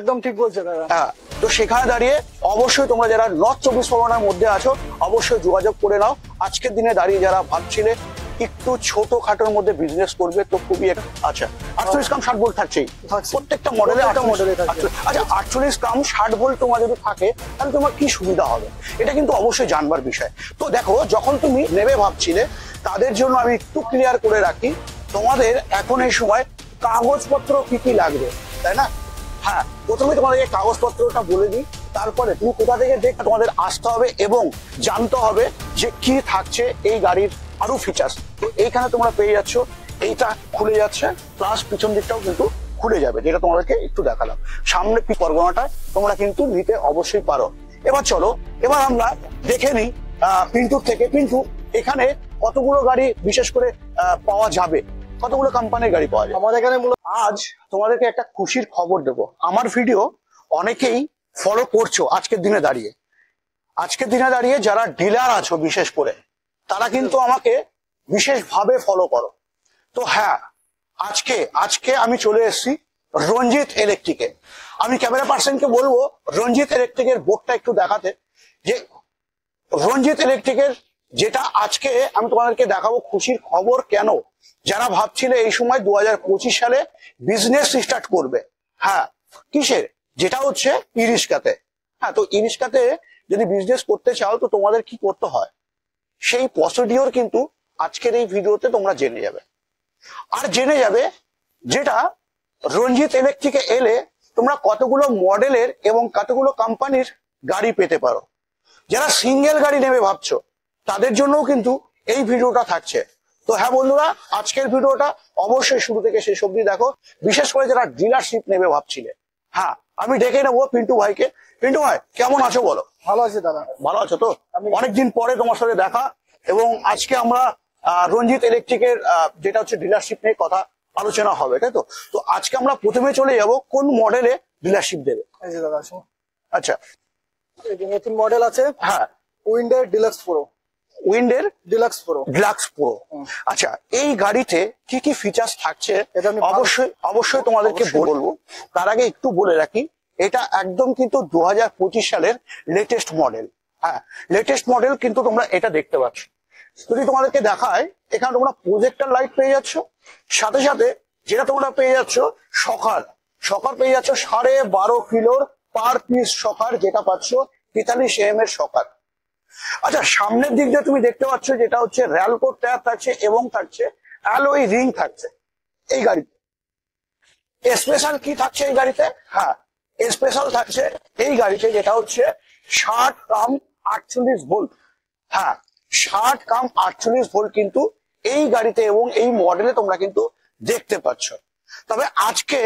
একদম ঠিক বলছে দাদা। হ্যাঁ, তো সেখানে দাঁড়িয়ে অবশ্যই তোমরা যারা নর্থ 24 পরগনার মধ্যে আছো অবশ্যই যোগাযোগ করে নাও। আজকের দিনে দাঁড়িয়ে যারা ভাবছিলে একটু ছোটখাটোর মধ্যে বিজনেস করবে তো খুবই আচ্ছা 48 কাম 60 ভোল্ট থাকছেই প্রত্যেকটা মডেলে। আচ্ছা 48 কাম 60 ভোল্ট তোমার যদি থাকে তাহলে তোমার কি সুবিধা হবে এটা কিন্তু অবশ্যই জানবার বিষয়। তো দেখো, যখন তুমি নেবে ভাবছিলে তাদের জন্য আমি একটু ক্লিয়ার করে রাখি, তোমাদের এখন এই সময় কাগজপত্র কি কি লাগবে, তাই না? হ্যাঁ, প্রথমে তোমাদেরকে কাগজপত্রটা বলে দিই, তারপরে তুমি কোথা থেকে দেখে তোমাদের আসতে হবে এবং জানতে হবে যে কি থাকছে এই গাড়ির আরো ফিচার্স। তো এইখানে তোমরা পেয়ে যাচ্ছ, এইটা খুলে যাচ্ছে, প্লাস পিছন দিকটাও কিন্তু খুলে যাবে, যেটা তোমাদেরকে একটু দেখালাম। সামনে পরগনাটা তোমরা কিন্তু নিতে অবশ্যই পারো। এবার চলো, এবার আমরা দেখে নিই পিন্টুর থেকে। পিন্টু, এখানে কতগুলো গাড়ি বিশেষ করে পাওয়া যাবে, কতগুলো কোম্পানির গাড়ি পাওয়া যায় আমাদের এখানে? আজ তোমাদেরকে একটা খুশির খবর দেবো। আমার ভিডিও অনেকেই ফলো করছো আজকের দিনে দাঁড়িয়ে। আজকের দিনে দাঁড়িয়ে যারা ডিলার আছো বিশেষ করে, তারা কিন্তু আমাকে বিশেষভাবে ফলো করো। তো হ্যাঁ, আজকে আমি চলে এসেছি রঞ্জিত ইলেকট্রিকে। আমি ক্যামেরা পার্সনকে বলবো রঞ্জিত ইলেকট্রিকের বোর্ডটা একটু দেখাতে, যে রঞ্জিত ইলেকট্রিকের যেটা আজকে আমি তোমাদেরকে দেখাবো খুশির খবর। কেন? যারা ভাবছিলে এই সময় 2025 সালে বিজনেস স্টার্ট করবে, হ্যাঁ কিসের, যেটা হচ্ছে ই রিক্সাতে। হ্যাঁ, তো ই রিক্সাতে যদি বিজনেস করতে চাও তো তোমাদের কি করতে হয় সেই প্রসিডিওর কিন্তু আজকের এই ভিডিওতে তোমরা জেনে যাবে। আর জেনে যাবে যেটা রঞ্জিত ইলেকট্রিকে এলে তোমরা কতগুলো মডেলের এবং কতগুলো কোম্পানির গাড়ি পেতে পারো। যারা সিঙ্গেল গাড়ি নেবে ভাবছো তাদের জন্যও কিন্তু এই ভিডিওটা থাকছে। তো হ্যাঁ বন্ধুরা, আজকের ভিডিওটা অবশ্যই শুরু থেকে শেষ অবধি দেখো, বিশেষ করে যারা ডিলারশিপ নেবে ভাবছিলে। হ্যাঁ, আমি ডেকে নেবো পিন্টু ভাইকে। পিন্টু ভাই, কেমন আছো বলো? ভালো আছি দাদা। ভালো আছো তো? অনেকদিন পরে তোমার সাথে দেখা, এবং আজকে আমরা রঞ্জিত ইলেকট্রিকের যেটা হচ্ছে ডিলারশিপ নিয়ে কথা আলোচনা হবে, তাই তো? তো আজকে আমরা প্রথমে চলে যাব কোন মডেলে ডিলারশিপ দেবে। দাদা আচ্ছা, নতুন মডেল আছে, হ্যাঁ, উইন্ডের ডিলাক্স প্রো। উইন্ডের ডিলাক্স প্রো। Deluxe pro. আচ্ছা, এই গাড়িতে কি কি ফিচার্স থাকছে অবশ্যই তোমাদেরকে বলবো। তার আগে একটু বলে রাখি, এটা একদম কিন্তু 2025 সালের লেটেস্ট মডেল। হ্যাঁ, লেটেস্ট মডেল কিন্তু তোমরা এটা দেখতে পাচ্ছ। যদি তোমাদেরকে দেখায়, এখানে তোমরা প্রজেক্টর লাইট পেয়ে যাচ্ছ, সাথে সাথে যেটা তোমরা পেয়ে যাচ্ছ সকার পেয়ে যাচ্ছ 12.5 কিলোর পার পিস সকার, যেটা পাচ্ছ 43 mm এর সকার। আচ্ছা, সামনের দিক দিয়ে তুমি দেখতে পাচ্ছ যেটা হচ্ছে র্যালকো টায়ার থাকছে এবং থাকছে অ্যালয় রিং থাকছে এই গাড়িতে। স্পেশাল কি থাকছে এই গাড়িতে? হ্যাঁ, স্পেশাল থাকছে এই গাড়িতে যেটা হচ্ছে 60 কাম 48 ভোল্ট। হ্যাঁ, 60 কাম 48 ভোল্ট কিন্তু এই গাড়িতে এবং এই মডেলে তোমরা কিন্তু দেখতে পাচ্ছ। তবে আজকে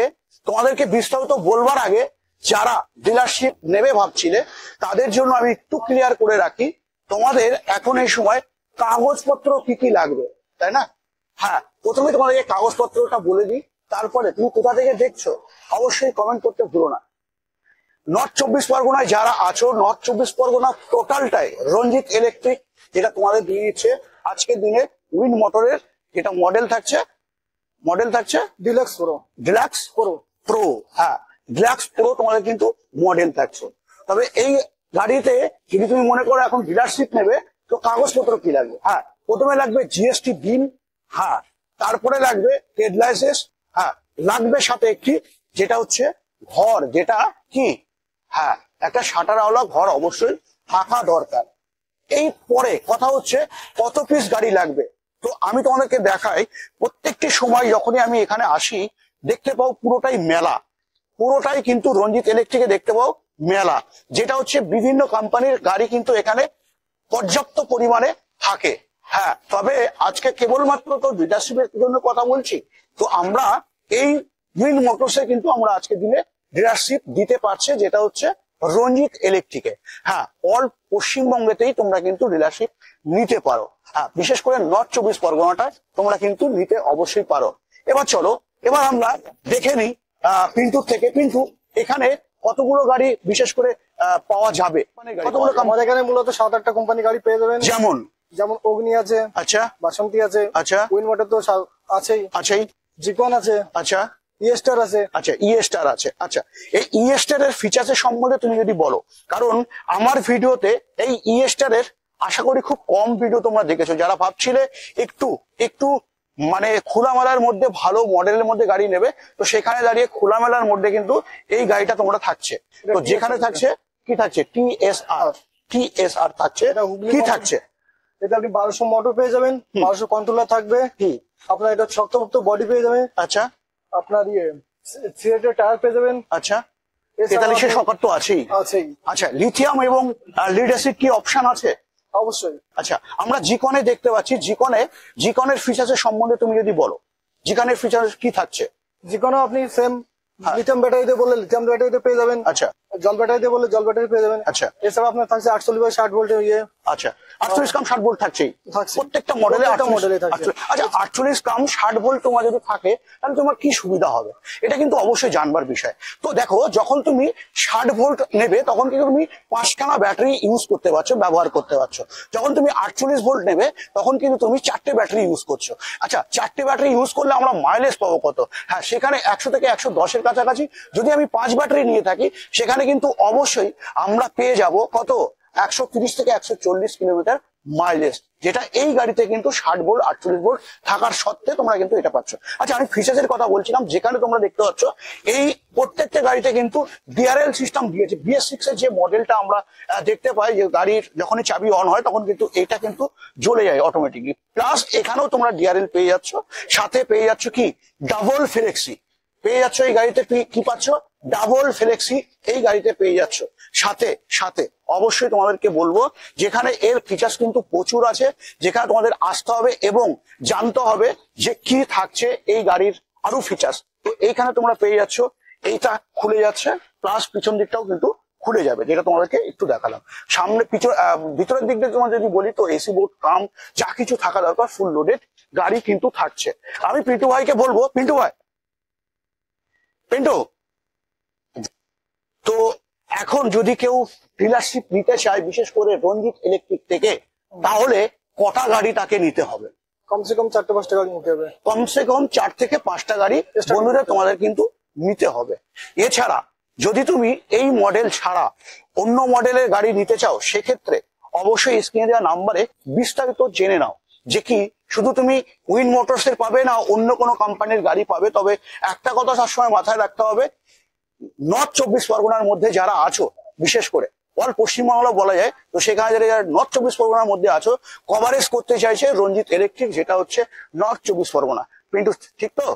তোমাদেরকে বিস্তারিত বলবার আগে, যারা ডিলারশিপ নেবে ভাবছিলে তাদের জন্য আমি একটু ক্লিয়ার করে রাখি, তোমাদের এখন এই সময় কাগজপত্র কি কি লাগবে, তাই না? হ্যাঁ, প্রথমে তোমাদেরকে কাগজপত্রটা বলে দিই, তারপরে তুমি কোথা থেকে দেখছো অবশ্যই কমেন্ট করতে ভুলো না। নর্থ 24 পরগনায় যারা আছো, নর্থ 24 পরগনা টোটালটাই রঞ্জিত ইলেকট্রিক যেটা তোমাদের দিয়ে দিচ্ছে আজকের দিনে উইন মোটরের যেটা মডেল থাকছে ডিলাক্স প্রো। হ্যাঁ, ডিলাক্স প্রো তোমাদের কিন্তু মডেল থাকছে। তবে এই গাড়িতে যদি তুমি মনে করো এখন ডিলারশিপ নেবে তো কাগজপত্র কি লাগবে? হ্যাঁ, প্রথমে লাগবে জিএসটি বিল, হ্যাঁ, তারপরে লাগবে ট্রেড লাইসেন্স, হ্যাঁ, লাগবে সাথে একটি যেটা হচ্ছে ঘর, যেটা কি, হ্যাঁ, একটা শাটারওয়ালা ঘর অবশ্যই থাকা দরকার। এই পরে কথা হচ্ছে কত পিস গাড়ি লাগবে। তো আমি তোমাদেরকে দেখাই, প্রত্যেকটি সময় যখনই আমি এখানে আসি দেখতে পাও পুরোটাই মেলা, পুরোটাই কিন্তু রঞ্জিত ইলেকট্রিকে দেখতে পাও মেলা, যেটা হচ্ছে বিভিন্ন কোম্পানির গাড়ি কিন্তু এখানে পর্যাপ্ত পরিমাণে থাকে। হ্যাঁ, তবে আজকে কেবলমাত্র তো ডিলারশিপের জন্য কথা বলছি, তো আমরা এই উইন মোটরসে কিন্তু আমরা আজকের দিনে ডিলারশিপ দিতে পারছে, যেটা হচ্ছে রঞ্জিত ইলেকট্রিকে। হ্যাঁ, অল পশ্চিমবঙ্গেতেই তোমরা কিন্তু ডিলারশিপ নিতে পারো। হ্যাঁ, বিশেষ করে নর্থ 24 পরগনাটায় তোমরা কিন্তু নিতে অবশ্যই পারো। এবার চলো, এবার আমরা দেখে নিই পিন্টুর থেকে। পিন্টু, এখানে কতগুলো গাড়ি বিশেষ করে পাওয়া যাবে? কতগুলো? আমাদের এখানে মূলত 7-8টা কোম্পানি গাড়ি পেয়ে যাবেন। যেমন অগ্নি আছে, আচ্ছা, বাসন্তী আছে, আচ্ছা, উইন মোটর তো আছেই, আছেই, জিকন আছে, আচ্ছা, ইএস্টার আছে। আচ্ছা, ইএস্টার আছে। আচ্ছা, এই ইএস্টার এর ফিচার্স এর সম্বন্ধে তুমি যদি বলো, কারণ আমার ভিডিওতে এই ইএস্টার এর আশা করি খুব কম ভিডিও তোমরা দেখেছো। যারা ভাবছিলে একটু একটু মানে খোলামেলার মধ্যে ভালো মডেলের মধ্যে গাড়ি নেবে, তো সেখানে দাঁড়িয়ে খোলামেলার মধ্যে কিন্তু এই গাড়িটা তোমরা থাকছে। তো যেখানে থাকছে কি থাকছে, টিএসআর থাকছে। কি থাকছে? এটা আপনি 1200 মোটর পেয়ে যাবেন, 1200 কন্ট্রোলার থাকবে, আপনার এটা শক্তপোক্ত বডি পেয়ে যাবেন। আচ্ছা, আপনার সিলেটের টায়ার পেয়ে যাবেন। আচ্ছা, 43 শকার তো আছেই। আচ্ছা, লিথিয়াম এবং লিড অ্যাসিড কি অপশন আছে? অবশ্যই। আচ্ছা, আমরা জিকনে দেখতে পাচ্ছি, জিকনের ফিচার্স এর সম্বন্ধে তুমি যদি বলো, জিকনের ফিচার্স কি থাকছে? জিকনে আপনি সেম লিথিয়াম ব্যাটারিতে বললে লিথিয়াম ব্যাটারিতে পেয়ে যাবেন। আচ্ছা, জল ব্যাটারিতে বললে জল ব্যাটারি পেয়ে যাবেন। আচ্ছা, এছাড়া আপনার থাকছে 48/60 ভোল্টের আচ্ছা, 48 কাম 60 ভোল্ট থাকছেই প্রত্যেকটা মডেলে। আচ্ছা, 48 কাম 60 ভোল্ট তোমার যদি থাকে তাহলে তোমার কি সুবিধা হবে, এটা কিন্তু অবশ্যই জানবার বিষয়। তো দেখো, যখন তুমি 60 ভোল্ট নেবে তখন কিন্তু তুমি 5খানা ব্যাটারি ইউজ করতে পারছো, ব্যবহার করতে পারছো। যখন তুমি 48 ভোল্ট নেবে তখন কিন্তু তুমি 4টে ব্যাটারি ইউজ করছো। আচ্ছা, 4টে ব্যাটারি ইউজ করলে আমরা মাইলেজ পাবো কত? হ্যাঁ, সেখানে 100 থেকে 110 এর কাছাকাছি। যদি আমি 5 ব্যাটারি নিয়ে থাকি সেখানে কিন্তু অবশ্যই আমরা পেয়ে যাব কত, 130 থেকে 140 কিলোমিটার মাইলেজ, যেটা এই গাড়িতে কিন্তু 60 ভোল্ট 48 ভোল্ট থাকার সত্ত্বে তোমরা কিন্তু এটা পাচ্ছ। আচ্ছা, আমি ফিচার্সের কথা বলছিলাম, যেখানে তোমরা দেখতে পাচ্ছ এই প্রত্যেকটা গাড়িতে কিন্তু ডিআরএল সিস্টেম দিয়েছে। BS6 এর যে মডেলটা আমরা দেখতে পাই, যে গাড়ির যখনই চাবি অন হয় তখন কিন্তু এটা কিন্তু জ্বলে যায় অটোমেটিকলি। প্লাস এখানেও তোমরা ডিআরএল পেয়ে যাচ্ছ, সাথে পেয়ে যাচ্ছ কি ডাবল ফ্লেক্সি পেয়ে যাচ্ছ। এই গাড়িতে কি পাচ্ছ? ডাবল ফ্লেক্সি এই গাড়িতে পেয়ে যাচ্ছ। সাথে সাথে অবশ্যই তোমাদেরকে বলবো, যেখানে এর ফিচার্স কিন্তু প্রচুর আছে, যেখানে তোমাদের আসতে হবে এবং জানতে হবে যে কি থাকছে এই গাড়ির আরো ফিচার্স। তো এইখানে তোমরা পেয়ে যাচ্ছ, এইটা খুলে যাচ্ছে, প্লাস পিছন দিকটাও কিন্তু খুলে যাবে, যেটা তোমাদেরকে একটু দেখালাম। সামনে ভিতরের দিক দিয়ে তোমার যদি বলি, তো এসি বোর্ড কাম যা কিছু থাকা দরকার ফুল লোডেড গাড়ি কিন্তু থাকছে। আমি পিন্টু ভাইকে বলবো, পিন্টু, তো এখন যদি কেউ ডিলারশিপ নিতে চায়, বিশেষ করে রঞ্জিত ইলেকট্রিক থেকে, তাহলে কটা গাড়ি তাকে নিতে হবে? কমসে কম 4-5টা গাড়ি নিতে হবে। কমসে কম 4 থেকে 5টা গাড়ি বন্ধুরা তোমাদের কিন্তু নিতে হবে। এছাড়া যদি তুমি এই মডেল ছাড়া অন্য মডেলের গাড়ি নিতে চাও, সেক্ষেত্রে অবশ্যই স্ক্রিনে দেওয়া নাম্বারে বিস্তারিত জেনে নাও, যে কি শুধু তুমি উইন মোটরস এর পাবে না, অন্য কোনো কোম্পানির গাড়ি পাবে। তবে একটা কথা সবসময় মাথায় রাখতে হবে, নর্থ 24 পরগনার মধ্যে যারা আছো, বিশেষ করে অল পশ্চিমবাংলা বলা যায়, তো সেখানে যারা নর্থ 24 পরগনার মধ্যে আছো, কভারেজ করতে চাইছে রঞ্জিত ইলেকট্রিক, যেটা হচ্ছে নর্থ 24 পরগনা। কিন্তু ঠিক তো?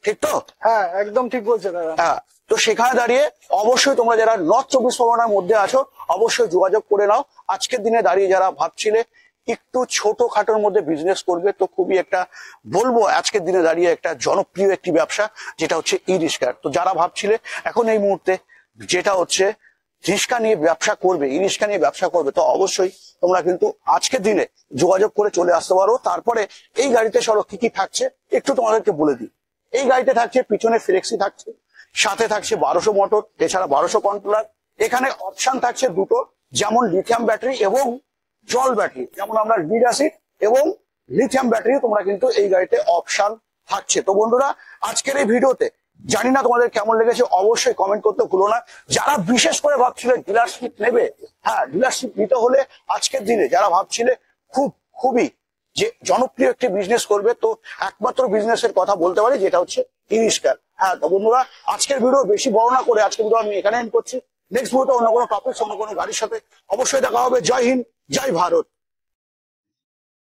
ঠিক তো? হ্যাঁ, একদম ঠিক বলছে দাদা। হ্যাঁ, তো সেখানে দাঁড়িয়ে অবশ্যই তোমরা যারা নর্থ 24 পরগনার মধ্যে আছো অবশ্যই যোগাযোগ করে নাও। আজকের দিনে দাঁড়িয়ে যারা ভাবছিলে একটু ছোটখাটোর মধ্যে বিজনেস করবে, তো খুবই একটা বলবো আজকের দিনে দাঁড়িয়ে একটা জনপ্রিয় একটি ব্যবসা, যেটা হচ্ছে ই রিক্সা। তো যারা ভাবছিলে এখন এই মুহূর্তে যেটা হচ্ছে রিক্সা নিয়ে ব্যবসা করবে, ই রিক্সা নিয়ে ব্যবসা করবে, তো অবশ্যই তোমরা কিন্তু আজকের দিনে যোগাযোগ করে চলে আসতে পারো। তারপরে এই গাড়িতে সড়ক কি কি থাকছে একটু তোমাদেরকে বলে দিই। এই গাড়িতে থাকছে পিছনে ফ্লেক্সি থাকছে, সাথে থাকছে 1200 মোটর, এছাড়া 1200 কন্ট্রোলার। এখানে অপশন থাকছে দুটো, যেমন লিথিয়াম ব্যাটারি এবং জল ব্যাটারি, যেমন আমরা লিড অ্যাসিড এবং লিথিয়াম ব্যাটারি তোমরা কিন্তু এই গাড়িতে অপশন থাকছে। তো বন্ধুরা, আজকের এই ভিডিওতে জানি না তোমাদের কেমন লেগেছে, অবশ্যই কমেন্ট করতে ভুলো না। যারা বিশেষ করে ভাবছিলে ডিলারশিপ নেবে, হ্যাঁ, ডিলারশিপ নিতে হলে আজকের দিনে যারা ভাবছিলে খুবই যে জনপ্রিয় একটি বিজনেস করবে, তো একমাত্র বিজনেসের কথা বলতে পারি, যেটা হচ্ছে ই রিক্সা। হ্যাঁ, তো বন্ধুরা, আজকের ভিডিও বেশি বড় না করে আজকের ভিডিও আমি এখানে এন্ড করছি। নেক্সট ভিডিওতে অন্য কোনো টপিক, অন্য কোনো গাড়ির সাথে অবশ্যই দেখা হবে। জয় হিন্দ, জয় ভারত।